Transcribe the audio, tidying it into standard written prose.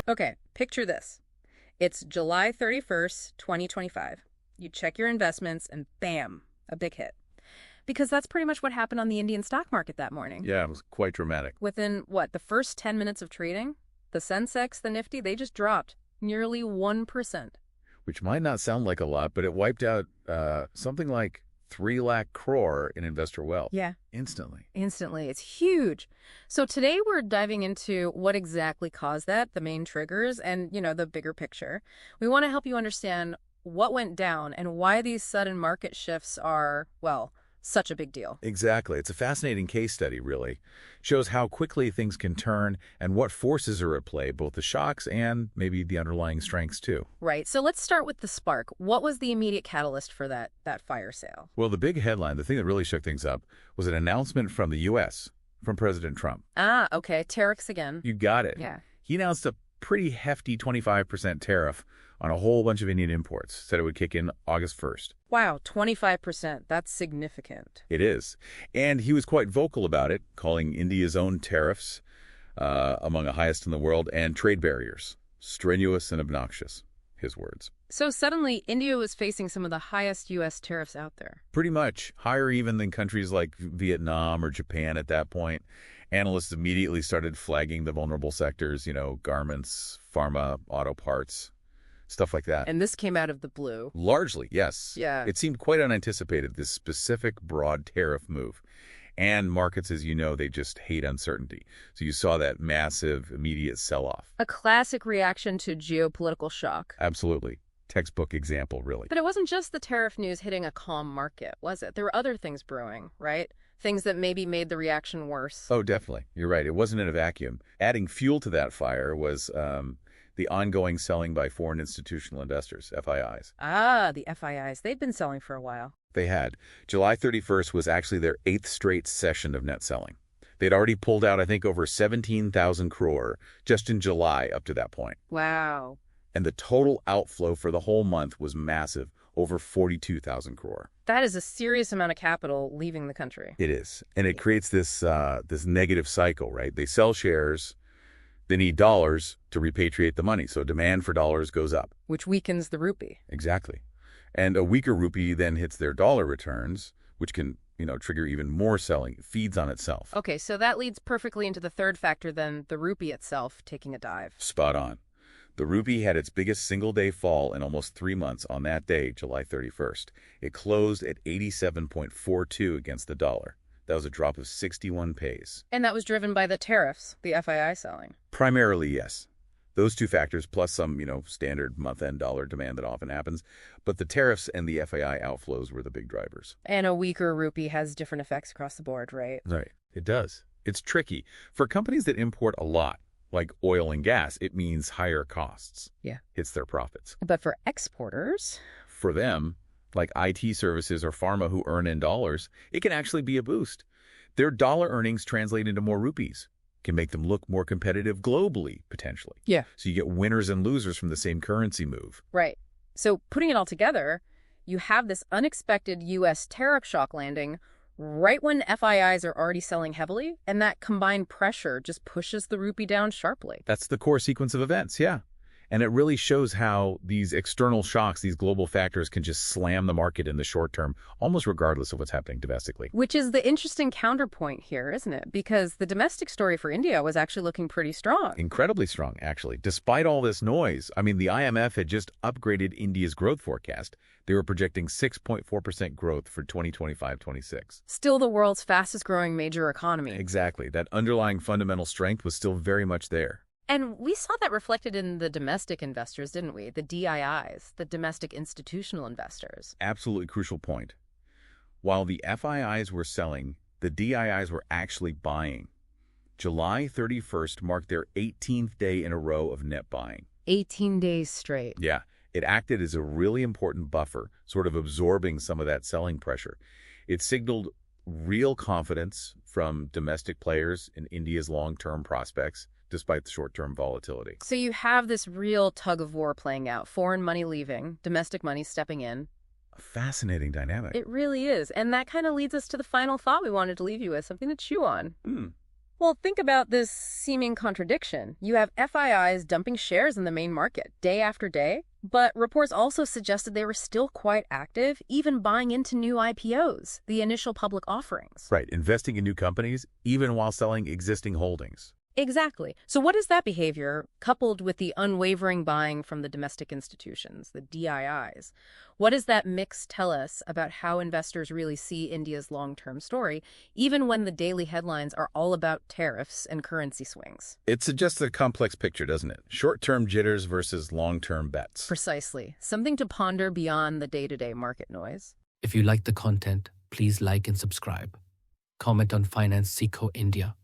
Okay, picture this. It's July 31st, 2025. You check your investments and bam, a big hit. Because that's pretty much what happened on the Indian stock market that morning. Yeah, it was quite dramatic. Within, what, the first 10 minutes of trading? The Sensex, the Nifty, they just dropped nearly 1%. Which might not sound like a lot, but it wiped out something like 3 lakh crore in investor wealth. Yeah. Instantly. Instantly. It's huge. So today we're diving into what exactly caused that, the main triggers, and, the bigger picture. We want to help you understand what went down and why these sudden market shifts are, well, such a big deal. Exactly. It's a fascinating case study, really. Shows how quickly things can turn and what forces are at play, both the shocks and maybe the underlying strengths, too. Right. So let's start with the spark. What was the immediate catalyst for that fire sale? Well, the big headline, the thing that really shook things up, was an announcement from the U.S., from President Trump. Ah, okay. Tariffs again. You got it. Yeah. He announced a pretty hefty 25% tariff on a whole bunch of Indian imports, said it would kick in August 1st. Wow, 25%. That's significant. It is. And he was quite vocal about it, calling India's own tariffs among the highest in the world, and trade barriers strenuous and obnoxious, his words. So suddenly, India was facing some of the highest U.S. tariffs out there. Pretty much. Higher even than countries like Vietnam or Japan at that point. Analysts immediately started flagging the vulnerable sectors, garments, pharma, auto parts, stuff like that. And this came out of the blue. Largely, yes. Yeah. It seemed quite unanticipated, this specific broad tariff move. And markets, as you know, they just hate uncertainty. So you saw that massive, immediate sell-off. A classic reaction to geopolitical shock. Absolutely. Textbook example, really. But it wasn't just the tariff news hitting a calm market, was it? There were other things brewing, right? Things that maybe made the reaction worse. Oh, definitely. You're right. It wasn't in a vacuum. Adding fuel to that fire was the ongoing selling by foreign institutional investors, FIIs. Ah, the FIIs. They'd been selling for a while. They had. July 31st was actually their 8th straight session of net selling. They'd already pulled out, I think, over 17,000 crore just in July up to that point. Wow. And the total outflow for the whole month was massive, over 42,000 crore. That is a serious amount of capital leaving the country. It is. And it creates this negative cycle, right? They sell shares, they need dollars to repatriate the money, so demand for dollars goes up. Which weakens the rupee. Exactly. And a weaker rupee then hits their dollar returns, which can, trigger even more selling. It feeds on itself. Okay, so that leads perfectly into the third factor then, the rupee itself taking a dive. Spot on. The rupee had its biggest single-day fall in almost 3 months on that day, July 31st. It closed at 87.42 against the dollar. That was a drop of 61 paise. And that was driven by the tariffs, the FII selling. Primarily, yes. Those two factors, plus some, standard month-end dollar demand that often happens. But the tariffs and the FII outflows were the big drivers. And a weaker rupee has different effects across the board, right? Right. It does. It's tricky. For companies that import a lot, like oil and gas, it means higher costs. Yeah. Hits their profits. But for exporters? For them, like IT services or pharma who earn in dollars, it can actually be a boost. Their dollar earnings translate into more rupees, can make them look more competitive globally, potentially. Yeah. So you get winners and losers from the same currency move. Right. So putting it all together, you have this unexpected U.S. tariff shock landing right when FIIs are already selling heavily, and that combined pressure just pushes the rupee down sharply. That's the core sequence of events, yeah. And it really shows how these external shocks, these global factors, can just slam the market in the short term, almost regardless of what's happening domestically. Which is the interesting counterpoint here, isn't it? Because the domestic story for India was actually looking pretty strong. Incredibly strong, actually. Despite all this noise, the IMF had just upgraded India's growth forecast. They were projecting 6.4% growth for 2025-26. Still the world's fastest growing major economy. Exactly. That underlying fundamental strength was still very much there. And we saw that reflected in the domestic investors, didn't we? The DIIs, the domestic institutional investors. Absolutely crucial point. While the FIIs were selling, the DIIs were actually buying. July 31st marked their 18th day in a row of net buying. 18 days straight. Yeah. It acted as a really important buffer, sort of absorbing some of that selling pressure. It signaled real confidence from domestic players in India's long-term prospects, despite the short-term volatility. So you have this real tug of war playing out, foreign money leaving, domestic money stepping in. A fascinating dynamic. It really is. And that kind of leads us to the final thought we wanted to leave you with, something to chew on. Well, think about this seeming contradiction. You have FIIs dumping shares in the main market day after day, but reports also suggested they were still quite active, even buying into new IPOs, the initial public offerings. Right, investing in new companies, even while selling existing holdings. Exactly. So what is that behavior, coupled with the unwavering buying from the domestic institutions, the DIIs? What does that mix tell us about how investors really see India's long-term story, even when the daily headlines are all about tariffs and currency swings? It suggests a complex picture, doesn't it? Short-term jitters versus long-term bets. Precisely. Something to ponder beyond the day-to-day market noise. If you like the content, please like and subscribe. Comment on Finance Seco India